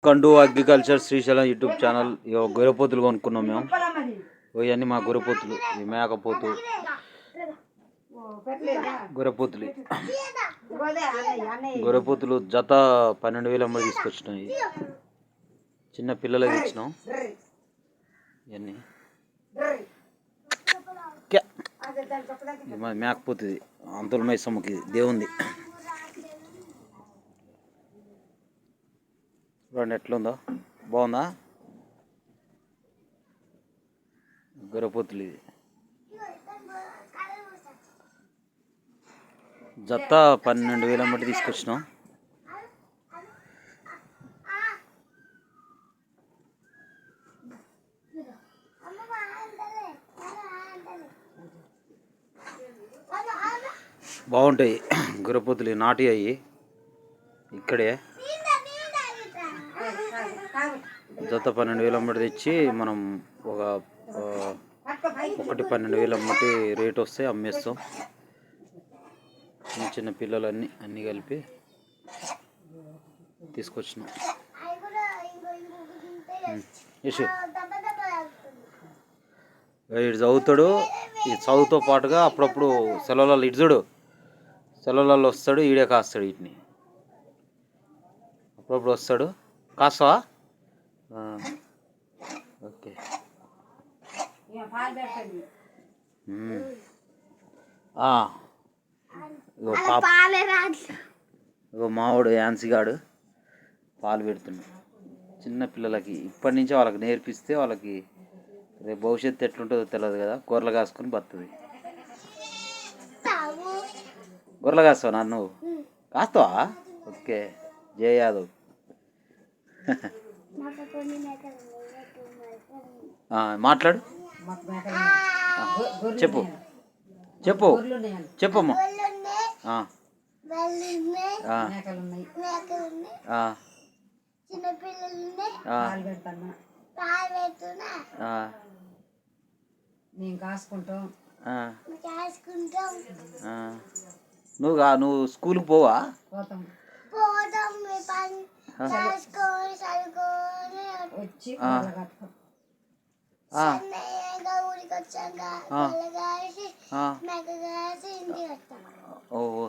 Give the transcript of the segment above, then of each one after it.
Welcome to agriculture Srisailam YouTube channel. గొర్రెపోతులు కొనుక్కున్నాం మేము. ఇవన్నీ మా గొర్రెపోతులు, ఈ మేకపోతు గొర్రెపోతులు. గొర్రెపోతులు జత 12,000 అమ్మడి తీసుకొచ్చినాయి. చిన్న పిల్లలకి ఇచ్చినాం ఇవన్నీ. మేకపోతుంది అంతుల మైసమ్మకి దేవుంది. చూడండి ఎట్లుందో, బాగుందా గొర్రెపోతులు. ఇది జత 12,000 అమ్మటి తీసుకొచ్చినాం. బాగుంటాయి గొర్రెపోతులు, నాటి అయ్యి ఇక్కడే. జత 12,000 అమ్మటి తెచ్చి మనం ఒకటి 12,000 అమ్మటి రేట్ వస్తే అమ్మేస్తాం. చిన్న చిన్న పిల్లలు అన్నీ కలిపి తీసుకొచ్చినాం. ఇటు చదువుతాడు. ఈ చదువుతో పాటుగా అప్పుడప్పుడు సెలవులలో సెలవులలో వస్తాడు. ఈడే కాస్తాడు. వీటిని అప్పుడప్పుడు వస్తాడు. కాస్తావా? ఓకే. ఇగో మావాడు యాన్సిగాడు పాలు పెడుతున్నాడు చిన్న పిల్లలకి. ఇప్పటి నుంచే వాళ్ళకి నేర్పిస్తే వాళ్ళకి రేపు భవిష్యత్తు ఎట్లుంటుందో తెలియదు కదా. గొర్రెలు కాసుకొని బతుంది. గొర్రెలు కాస్తావా? నన్ను కాస్తావా? ఓకే. జయ యాదవ్. మాట్లాడు, చెప్పు చెప్పమ్మా. నువ్వు స్కూల్కి పోవా?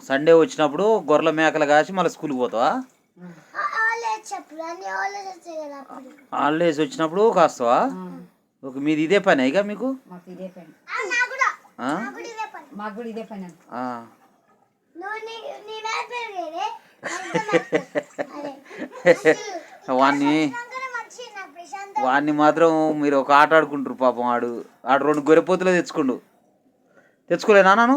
సండే వచ్చినప్పుడు గొర్రెల మేకలు కాసి మళ్ళీ స్కూల్కి పోతావా? హాలిడేస్ వచ్చినప్పుడు కాస్తావా? ఓకే. మీది ఇదే పని ఇక మీకు? వాడిని మాత్రం మీరు ఒక ఆట ఆడుకుంటారు పాపం. ఆడు 2 గొర్రెపోతులే తెచ్చుకోలేనా నాను?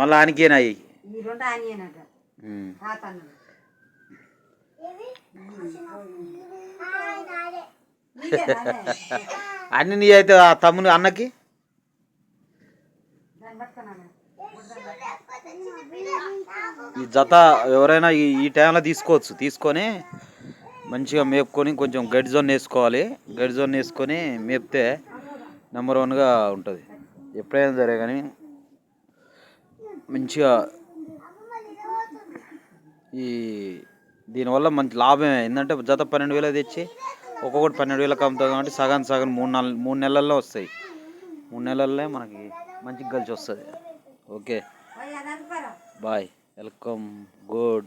మళ్ళీ ఆనికేనాయి. అన్ని నీ అయితే ఆ తమ్ముని అన్నకి. ఈ జత ఎవరైనా ఈ టైంలో తీసుకొని మంచిగా మేపుకొని కొంచెం గడ్డి జొన్న వేసుకోవాలి. గడ్డి జొన్న వేసుకొని మేపితే నెంబర్ 1గా ఉంటుంది. ఎప్పుడైనా సరే కానీ మంచిగా దీనివల్ల మంచి లాభమే. ఏంటంటే జత 12,000 తెచ్చి ఒక్కొక్కటి 12,000 అమ్ముతుంది కాబట్టి సగం 3 నెలల్లో వస్తాయి. 3 నెలల్లో మనకి మంచిగా కలిసి వస్తుంది. Okay, bye, welcome, good.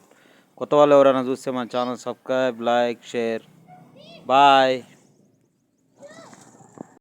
కొత్త వాళ్ళు ఎవరైనా చూస్తే మన channel subscribe, like, share. Bye.